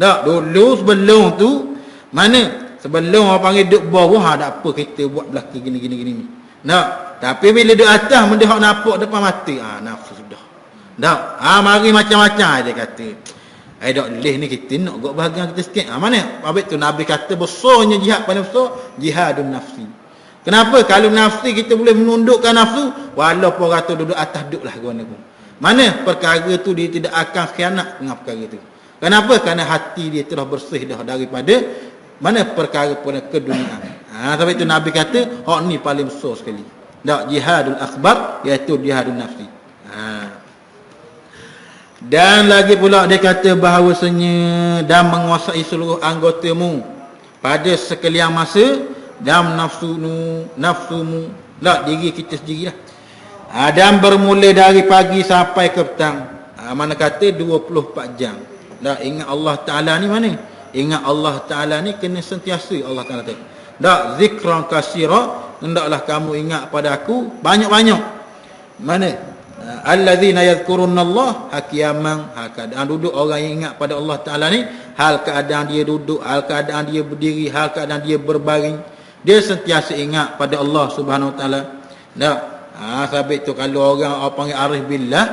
S1: Tak, dulu sebelum tu mana? Sebelum orang panggil duduk bawah tak apa kita buat belakang gini. Tak, tapi bila duduk atas benda hak nampak depan mata, nafsu sudah. Tak, mari macam-macam dia kata. Tak boleh ni kita nak buat bahagian kita sikit. Mana? Habis tu Nabi kata besarnya jihad, paling besar jihadun nafsi. Kenapa? Kalau nafsi kita boleh menundukkan nafsu, walaupun orang tu duduk atas, duduklah ke mana pun. Mana? Perkara tu dia tidak akan khianat dengan perkara tu. Kenapa? Kerana hati dia telah bersih dah daripada mana perkara keduniaan. Sebab itu Nabi kata hak ni paling besar sekali. Tak, jihadul akbar iaitu jihadun nafsi. Dan lagi pula dia kata bahawasanya dan menguasai seluruh anggotamu pada sekalian masa dan nafsumu lah diri kita sendirilah. Dan bermula dari pagi sampai ke petang. Mana kata 24 jam. Dah ingat Allah Taala ni mana? Ingat Allah Taala ni kena sentiasa Allah Taala kata. Dak zikran kasira, hendaklah kamu ingat pada aku banyak-banyak. Mana? Alladzina yadhkurunallah hakiyaman keadaan duduk orang yang ingat pada Allah Taala ni, hal keadaan dia duduk, hal keadaan dia berdiri, hal keadaan dia berbaring, dia sentiasa ingat pada Allah Subhanahu Wa Taala. Dak sabit tu kalau orang panggil arif billah,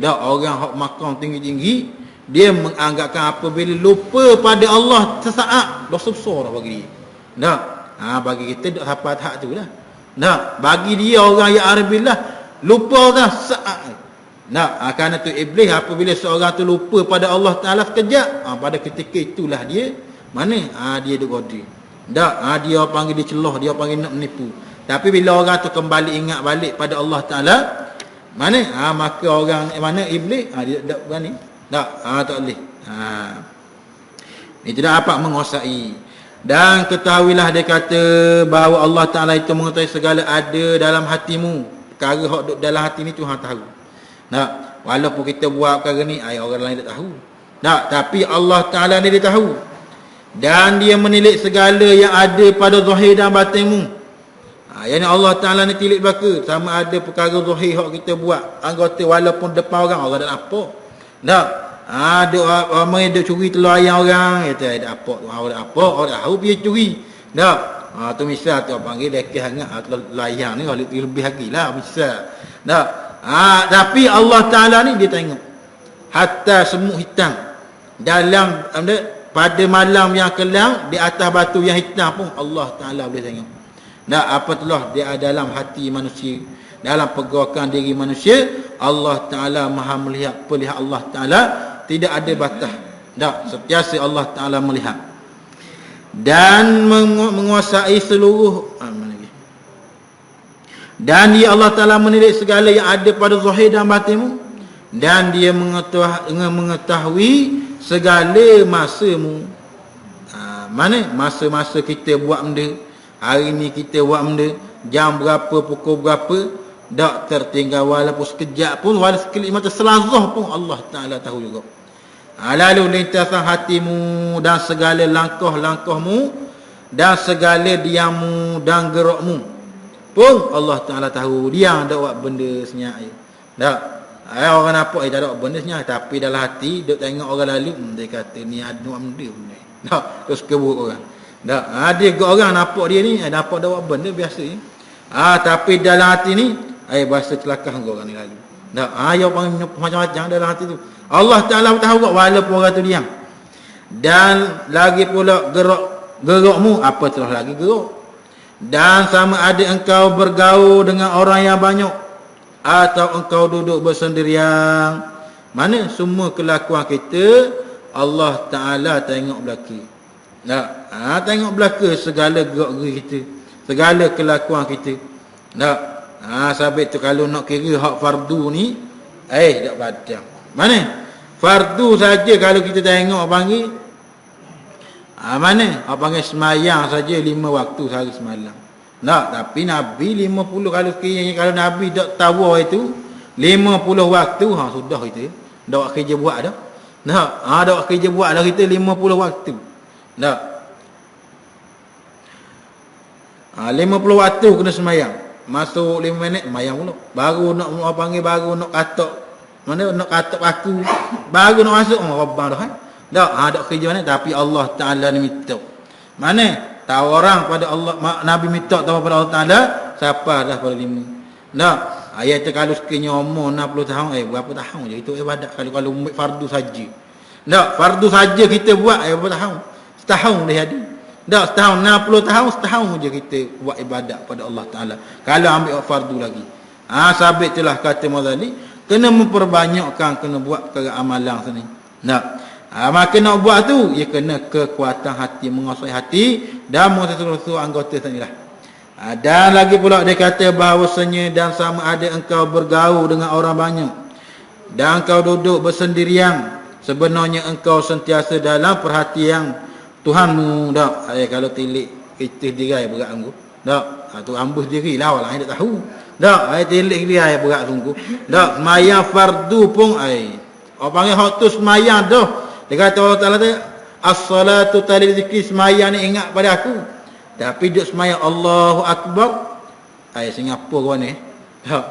S1: dak orang hak makam tinggi-tinggi, dia menganggapkan apabila lupa pada Allah sesaat dosa besar bagi dia. Dak bagi kita dak hafal hak tu lah. Dak bagi dia orang yang arif billah lupa dah saat. Kerana tu iblis apabila seorang tu lupa pada Allah Taala sekejap, pada ketika itulah dia mana dia duk godi. Dia panggil dia celah, dia panggil nak menipu. Tapi bila orang tu kembali ingat balik pada Allah Taala, mana maka orang mana iblis dia tak berani. Tak boleh. Dia tidak dapat menguasai. Dan ketahuilah dia kata bahawa Allah Taala itu mengetahui segala ada dalam hatimu. Perkara hak duduk dalam hati ni Tuhan tahu. Walaupun kita buat perkara ni orang lain tak tahu. Tapi Allah Taala ni dia tahu. Dan dia menilik segala yang ada pada zahir dan batinmu. Yang Allah Taala ni tilik belaka, sama ada perkara zahir hak kita buat anggota walaupun depan orang tak apa. Ada orang duk curi telur ayam orang, kata ada apa tu, orang tahu dia curi. Tu misal tu panggil lekeh hangat layang ni lebih lagi lah misal. Tapi Allah Taala ni dia tengok hatta semut hitam dalam pada malam yang kelam di atas batu yang hitam pun Allah Taala boleh tengok. Apatlah dia dalam hati manusia, dalam pergerakan diri manusia, Allah Taala Maha melihat. Melihat Allah Taala tidak ada batas. Sentiasa Allah Taala melihat. Dan menguasai seluruh dan dia Allah Taala menilik segala yang ada pada zahir dan batinmu, dan dia mengetahui segala masamu. Mana masa-masa kita buat benda, hari ni kita buat benda, jam berapa, pukul berapa, tak tertinggal walaupun sekejap pun, walaupun sekelip mata selazah pun Allah Taala tahu juga. Lalu lintasan hatimu dan segala langkah-langkahmu dan segala diammu dan gerakmu pun Allah Taala tahu. Dia yang dak buat benda senyap. Orang nampak tak ada buat benda senyap, tapi dalam hati duk tengok orang lalu, dia kata ni ada buat benda ni. Terus kebut orang. Ada orang nampak dia ni nampak dak buat benda biasa ni. Tapi dalam hati ni bahasa celakah orang ni lalu. Yang panggil macam-macam dalam hati tu. Allah Ta'ala tahu walaupun orang tu diam. Dan lagi pula gerakmu, apa telah lagi gerak. Dan sama ada engkau bergaul dengan orang yang banyak atau engkau duduk bersendirian. Mana semua kelakuan kita Allah Ta'ala tengok belaka. Tengok belaka segala gerak-gerik kita, segala kelakuan kita. Sabit tu kalau nak kira hak fardu ni tak padam. Mana? Fardu saja kalau kita tengok panggil mana? Panggil semayang saja 5 waktu sehari semalam. Tapi Nabi 50 kalau Nabi tak tahu itu 50 waktu sudah kita. Dak kerja buat dah. Dak kerja buat dah kita 50 waktu. 50 waktu kena semayang. Masuk 5 minit semayang pula. Baru nak baru nak katak. Mana nak katak aku baru nak masuk rabang dah tak kerja mana. Tapi Allah Taala ni minta mana tahu orang pada Allah Nabi minta tahu pada Allah Taala siapa dah pada 5. Ayat tu kalau sekiranya umur 60 tahun berapa tahun je itu ibadat kalau fardu saja. Fardu saja kita buat berapa tahun? Setahun dah jadi. Setahun 60 tahun setahun je kita buat ibadat pada Allah Taala kalau ambil fardu lagi. Sabit itulah kata Mazali, kena memperbanyakkan, kena buat perkara amalan sini. Maka nak buat tu, ia kena kekuatan hati, menguasai hati dan menguasai anggota sinilah. Dan lagi pula dia kata bahawasanya dan sama ada engkau bergaul dengan orang banyak dan kau duduk bersendirian, sebenarnya engkau sentiasa dalam perhatian Tuhanmu. Tak, kalau tilik kita diri berat sungguh. Tak, tu ambus diri lah, orang lain tak tahu. Tak, tilik dia berat sungguh. Tak, semayang fardu pun orang panggil hak tu semayang tu. Dia kata Allah Ta'ala tu, as-salatu talil zikri, semayang ni ingat pada aku. Tapi duduk semayang Allahu Akbar, Singapura ni. Tak,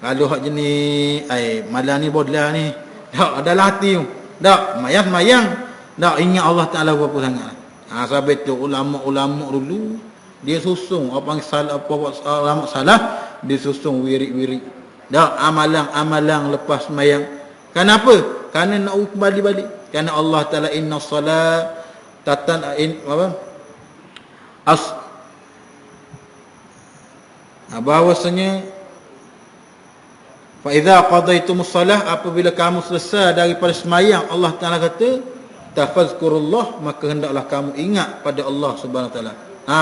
S1: kalau hak jenis malam ni bodlah ni, tak ada hati tu. Tak, semayang. Tak ingat Allah Ta'ala berapa sangat. Sebab tu ulama-ulama dulu dia susung apa salah, apa ulama salah, dia susung wirid-wirid. Tak, amalan-amalan lepas semayang. Kenapa? Kerana nak kembali balik. Kerana Allah Ta'ala inna salat bahawasanya fa idza qadaitumus salah, apabila kamu selesai daripada sembahyang, Allah Taala kata tafazkurullah, maka hendaklah kamu ingat pada Allah Subhanahu Wa Taala.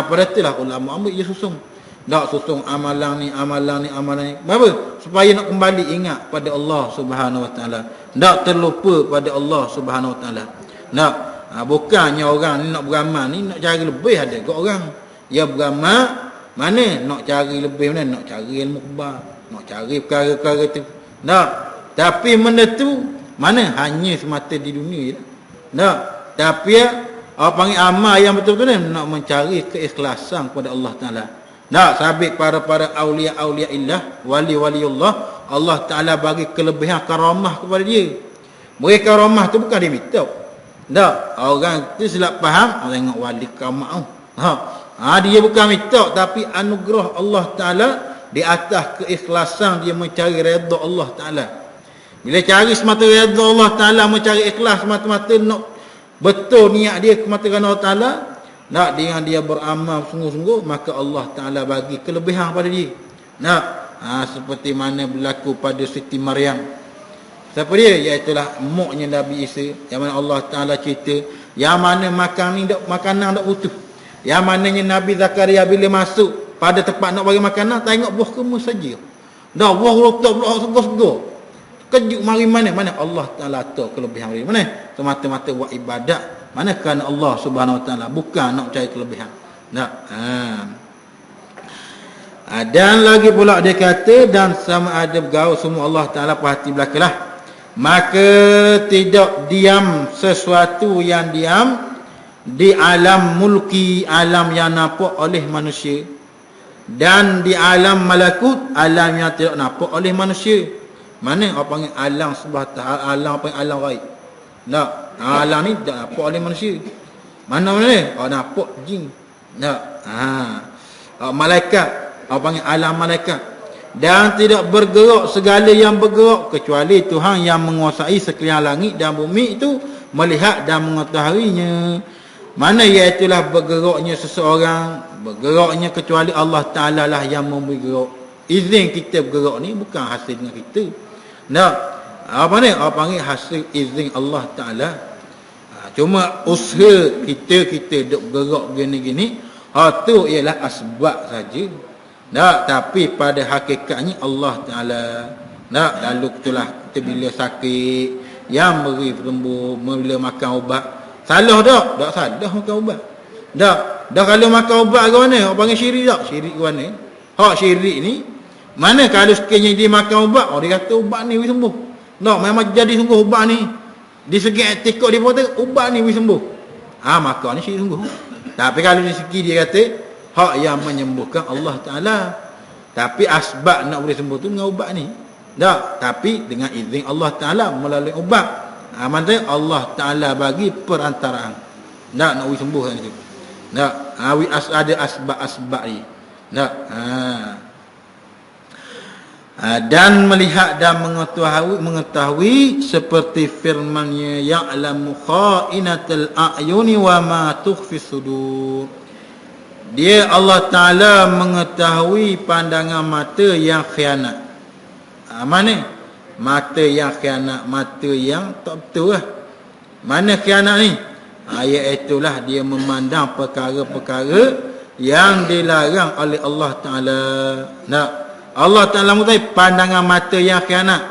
S1: Pada itulah ulama ambil dia susung. Tak susung amalan ni. Apa? Supaya nak kembali ingat pada Allah Subhanahu Wa Taala. Tak terlupa pada Allah Subhanahu Wa Taala. Tak, bukannya orang ni nak beramal ni nak cari lebih ada ke orang. Ya beramal mana nak cari lebih, mana nak cari ilmu khabar, nak cari perkara-perkara tu. Tak. Tapi benda tu mana hanya semata di dunia je. Tak. Tapi apa panggil amal yang betul-betul ni nak mencari keikhlasan kepada Allah Taala. Tak, sabit para aulia illah, wali-waliullah, Allah Taala bagi kelebihan karamah kepada dia. Beri karamah tu bukan dia minta. Tak. Orang tu silap faham, orang tengok wali karamah. Dia bukan minta, tapi anugerah Allah Ta'ala di atas keikhlasan dia mencari redha Allah Ta'ala. Bila cari semata redha Allah Ta'ala, mencari ikhlas semata-mata nak betul niat dia semata kerana Allah Ta'ala, nak dengan dia beramal sungguh-sungguh, maka Allah Ta'ala bagi kelebihan pada dia. Nak seperti mana berlaku pada Siti Maryam. Siapa dia? Iaitulah muknya Nabi Isa, yang mana Allah Ta'ala cerita yang mana makanan tak putus. Yang mananya Nabi Zakaria bila masuk pada tempat nak bagi makanan, tengok buah kurma saja. Dah buah rotak, buah segar-segar. Kejut mari mana Allah Taala tahu kelebihan dia. Mana? Semata-mata buat ibadat. Mana kerana Allah Subhanahu Wa Taala, bukan nak cari kelebihan. Tak. Dan lagi pula dia kata, dan sama ada bergaul semua Allah Taala perhati belakalah. Maka tidak diam sesuatu yang diam di alam mulki, alam yang nampak oleh manusia, dan di alam malakut, alam yang tidak nampak oleh manusia. Mana apa panggil alam sebelah alam, apa alam gaib. Tak, alam ni tidak nampak oleh manusia. Mana ni? Nampak jin. Tak. Malaikat, apa panggil alam malaikat. Dan tidak bergerak segala yang bergerak kecuali Tuhan yang menguasai sekalian langit dan bumi itu melihat dan mengetahuinya. Mana iaitulah bergeraknya seseorang, bergeraknya kecuali Allah Ta'ala lah yang memberi gerak. Izin kita bergerak ni bukan hasil dengan kita. Tak. Apa ni? Apa panggil hasil izin Allah Ta'ala. Cuma usaha kita duk bergerak gini-gini, itu ialah asbab saja. Tak. Tapi pada hakikatnya Allah Ta'ala. Tak. Lalu itulah kita bila sakit, yang beri sembuh, bila makan ubat. Salah tak? Tak salah makan ubat. Tak. Dah kalau makan ubat ke mana? Orang panggil syirik tak? Syirik ke mana? Hak syirik ni, mana kalau sekiranya dia makan ubat, dia kata ubat ni boleh sembuh. Tak, memang jadi sungguh ubat ni. Di segi etikot dia pun kata ubat ni boleh sembuh. Maka ni syirik sungguh. Tapi kalau di segi dia kata hak yang menyembuhkan Allah Ta'ala. Tapi asbab nak boleh sembuh tu dengan ubat ni. Tak. Tapi dengan izin Allah Ta'ala melalui ubat. Maksudnya Allah Ta'ala bagi perantaraan. Tak, nak boleh sembuh kan itu. Tak. Ada asbab-asbab ni. Tak. Dan melihat dan mengetahui seperti firman-Nya, ya'lamu kha'inatal a'yuni wa ma tukhfi sudur. Dia Allah Ta'ala mengetahui pandangan mata yang khianat. Mana? Mata yang khianat, mata yang tak betul lah. Mana khianat ni? Itulah dia memandang perkara-perkara yang dilarang oleh Allah Ta'ala. Nah, Allah Ta'ala mengetahui pandangan mata yang khianat.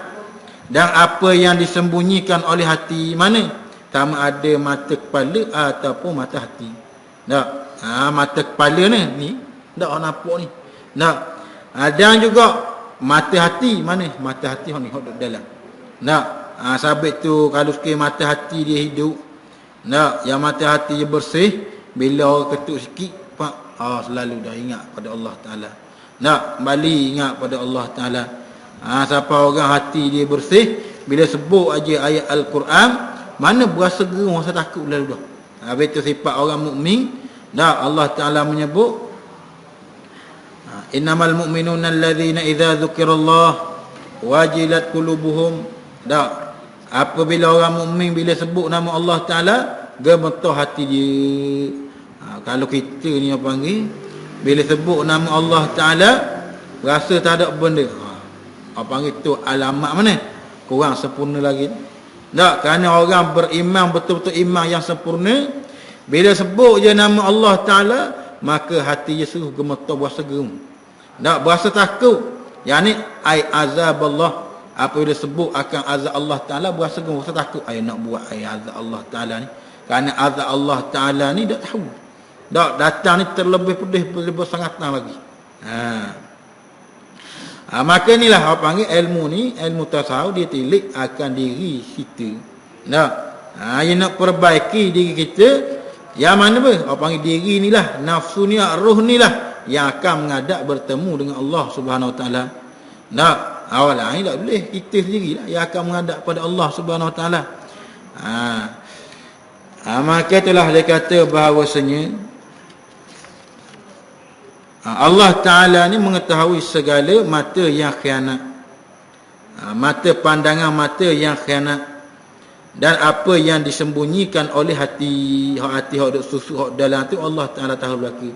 S1: dan apa yang disembunyikan oleh hati. Mana? Sama ada mata kepala ataupun mata hati. Tak? Mata kepala ni tak orang nampak ni. Tak? Dan juga mata hati. Mana? Mata hati ni hok dalam. Tak? Sabit tu kalau sekali mata hati dia hidup. Tak? Yang mata hati dia bersih, bila orang ketuk sikit, pak, selalu dah ingat pada Allah Taala. Tak? Kembali ingat pada Allah Taala. Siapa orang hati dia bersih, bila sebut aja ayat Al-Quran, mana berasa gerung, rasa takut lalu dah. Habis tu sifat orang mukmin. Dah Allah Taala menyebut, innamal mu'minuna allazina idza dzukirallah wajilat qulubuhum. Dah apabila orang mukmin bila sebut nama Allah Taala, gemetar hati dia. Kalau kita ni apa panggil, bila sebut nama Allah Taala rasa tak ada benda, apa panggil tu alamat mana? Kurang sempurna lagi. Tak, kerana orang beriman betul-betul iman yang sempurna, bila sebut je nama Allah Taala, maka hati dia suruh gemetar, berasa gerung. Tak, berasa takut. Yang ni ai azab Allah. Apabila sebut akan azab Allah Taala, berasa gerung, berasa takut. Nak buat azab Allah Taala ni. Kerana azab Allah Taala ni tak tahu. Tak, datang ni terlebih pedih, lebih sangat lagi. Maka inilah apa panggil ilmu ni, ilmu tasawuf dia tilik akan diri kita. Nah, yang nak perbaiki diri kita, yang mana apa panggil diri inilah, nafsu ni, roh inilah yang akan menghadap bertemu dengan Allah Subhanahu Wa Taala. Nah, awal ni tak boleh, kita sendirilah yang akan menghadap pada Allah Subhanahu Wa Taala. Maka itulah dia kata bahawasanya Allah Ta'ala ni mengetahui segala mata yang khianat, mata pandangan mata yang khianat, dan apa yang disembunyikan oleh hati. Hati hak susu hak dalam tu Allah Ta'ala tahu belaka.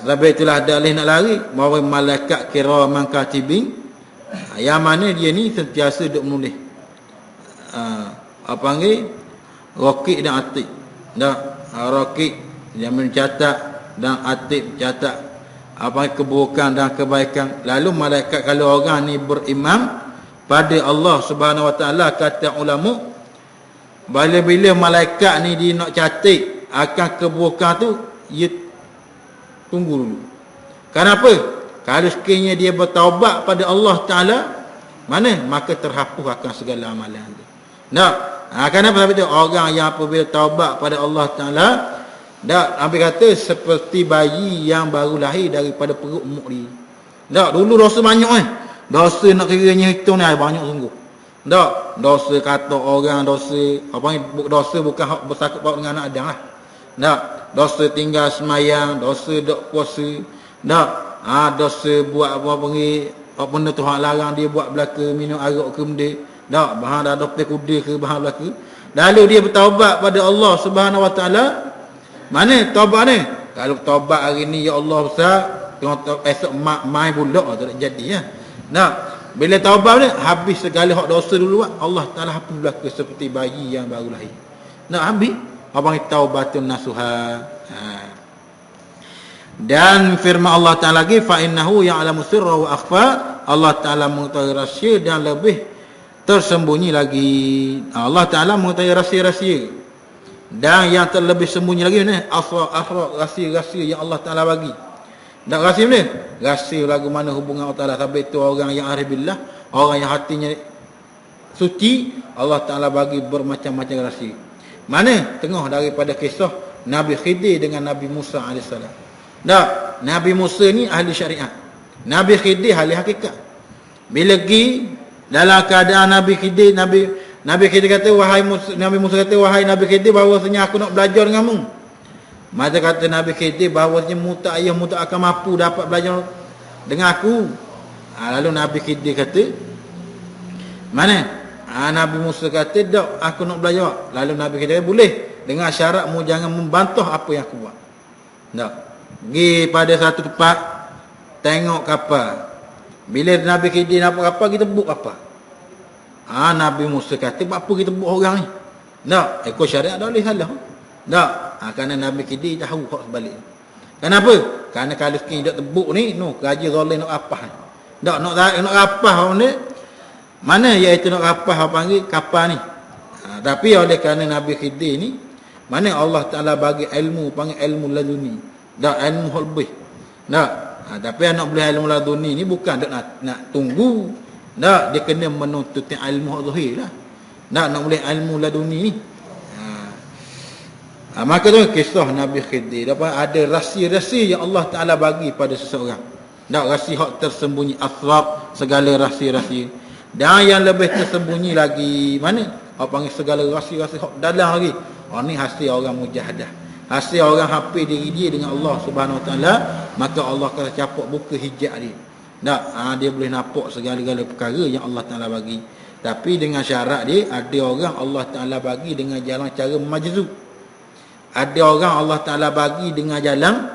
S1: Sebab itulah ada alih nak lari bahawa malaikat kiraman katibin, yang mana dia ni sentiasa duk menulis, apa panggil, raqib dan atid. Raqib yang mencatat dan atib catat apa keburukan dan kebaikan. Lalu malaikat, kalau orang ni beriman pada Allah Subhanahu Wa Taala, kata ulama, bila malaikat ni dia nak catat akan keburukan tu, dia tunggu dulu. Kenapa? Kalau sekiranya dia bertaubat pada Allah Taala, mana? Maka terhapus akan segala amalan tu. Kenapa? Sebab itu orang yang apabila taubat pada Allah Taala, tak, Nabi kata seperti bayi yang baru lahir daripada perut mak dia. Tak, dulu dosa banyak dosa nak kiranya hitung ni banyak sungguh. Tak, dosa kata orang, dosa dosa bukan hak bersakut paut dengan anak Adam lah. Tak, dosa tinggal semayang, dosa dok puasa. Tak, dosa buat apa panggil, apa benda tu hak larang dia buat belaka, minum arak ke benda. Tak, bahan dah doktor kuda ke bahan belaka. Lalu dia bertaubat pada Allah Subhanahu Wa Taala. Mana taubat ni? Kalau taubat hari ni, ya Allah besar, esok mai pula tak jadi ya. Bila taubat ni habis segala hak dosa dulu, Allah Taala hapus belaka seperti bayi yang baru lahir. Habis abang taubatun nasuha. Dan firman Allah Taala lagi, fa innahu ya'lamu sirra wa akhfa. Allah Taala mengetahui rahsia dan lebih tersembunyi lagi. Allah Taala mengetahui rahsia-rahsia, dan yang terlebih sembunyi lagi ni asrar, rahsia-rahsia yang Allah Taala bagi. Dan rahsia ni, rahsia lagu mana hubungan Allah Taala. Sebab itu orang yang arif billah, orang yang hatinya suci, Allah Taala bagi bermacam-macam rahsia. Mana? Tengah daripada kisah Nabi Khidir dengan Nabi Musa AS. Nabi Musa ni ahli syariat, Nabi Khidir ahli hakikat. Bila pergi dalam keadaan Nabi Khidir, Nabi Khidir kata, Nabi Musa kata, wahai Nabi Khidir, bahawasanya aku nak belajar denganmu. Maka kata Nabi Khidir, bahawasanya ayah mu tak akan mampu dapat belajar dengan aku. Lalu Nabi Khidir kata, mana? Nabi Musa kata, tak, aku nak belajar. Lalu Nabi Khidir kata, boleh, dengan syarat mu jangan membantah apa yang aku buat. Tak. Pergi pada satu tempat, tengok kapal. Bila Nabi Khidir nampak kapal, kita buk kapal. Nabi Musa kata, apa kita buat orang ni? Tak, ikut syariat tak boleh salah. Tak, kerana Nabi Khidir tahu hak sebalik. Kenapa? Kerana kalau sekiranya tak tebuk ni, raja zalim nak apa? Tak, nak apa orang ni? Mana iaitu nak rapah apa panggil kapal ni. Tapi oleh kerana Nabi Khidir ni, mana Allah Ta'ala bagi ilmu, panggil ilmu laduni. Dak ilmu lebih. Dak. Tapi anak boleh ilmu laduni ni bukan nak tunggu. Dak, dia kena menuntut ilmu zahir lah. Nak boleh ilmu laduni ni. Maka tu kisah Nabi Khidir. Dapat ada rahsia-rahsia yang Allah Ta'ala bagi pada seseorang. Tak rahsia hak tersembunyi, asrar, segala rahsia-rahsia. Dan yang lebih tersembunyi lagi mana? Apa panggil segala rahsia-rahsia hak dalam lagi. Ni hasil orang mujahadah. Hasil orang hafid diri dia dengan Allah Subhanahu Wa Taala, maka Allah akan capuk buka hijab dia. Tak, dia boleh nampak segala-gala perkara yang Allah Taala bagi. Tapi dengan syarat dia, ada orang Allah Taala bagi dengan jalan cara majzub. Ada orang Allah Ta'ala bagi dengan jalan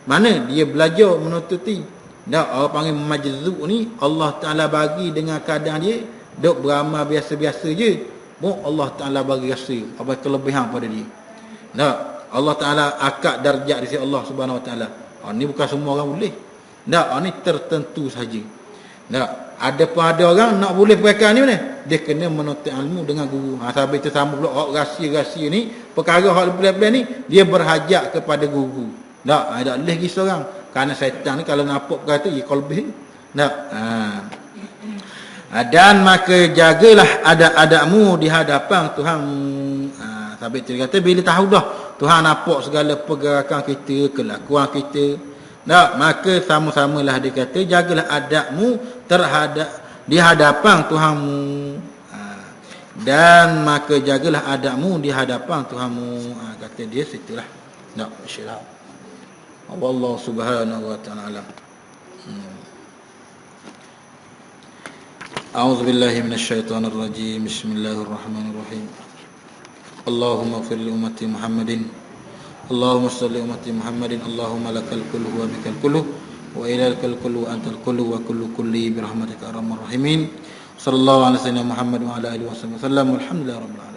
S1: mana dia belajar menututi. Tak, orang panggil majzub ni Allah Ta'ala bagi dengan keadaan dia duk beramal biasa-biasa je. Allah Ta'ala bagi rasa apa kelebihan pada dia. Tak, Allah Ta'ala akad darjat di sisi Allah Subhanahu Wa Ta'ala. Ni bukan semua orang boleh. Tak, ni tertentu saja. Tak, ada orang nak boleh perkara ni mana? Dia kena menuntut ilmu dengan guru. Sampai itu sama pula hak rahsia-rahsia ni, perkara hak lebih-lebih ni, dia berhajat kepada guru. Tak, tak boleh pergi seorang. Kerana syaitan ni kalau nampak perkara tu, ia kolbih. Tak. Dan maka jagalah adab-adabmu di hadapan Tuhanmu. Sampai itu dia kata, bila tahu dah Tuhan nampak segala pergerakan kita, kelakuan kita, tak, maka sama-samalah dia kata, jagalah adabmu terhadap di hadapan Tuhanmu. Dan maka jagalah adabmu di hadapan Tuhanmu. Kata dia situlah. Tak, insya-Allah. Allah Subhanahu Wa Taala. A'udzu billahi minasyaitonir rajim. Bismillahirrahmanirrahim. Allahumma ighfir li ummati Muhammadin. Allahumma salli ummati Muhammadin. Allahumma lakal kullu wa bikal kullu wa ilaikal kullu wa antal kullu wa kullu kulli bi rahmatika arhamar rahimin. Sallallahu alaihi wasallam Muhammad wa ala alihi wasallam. Alhamdulillah rabbil alamin.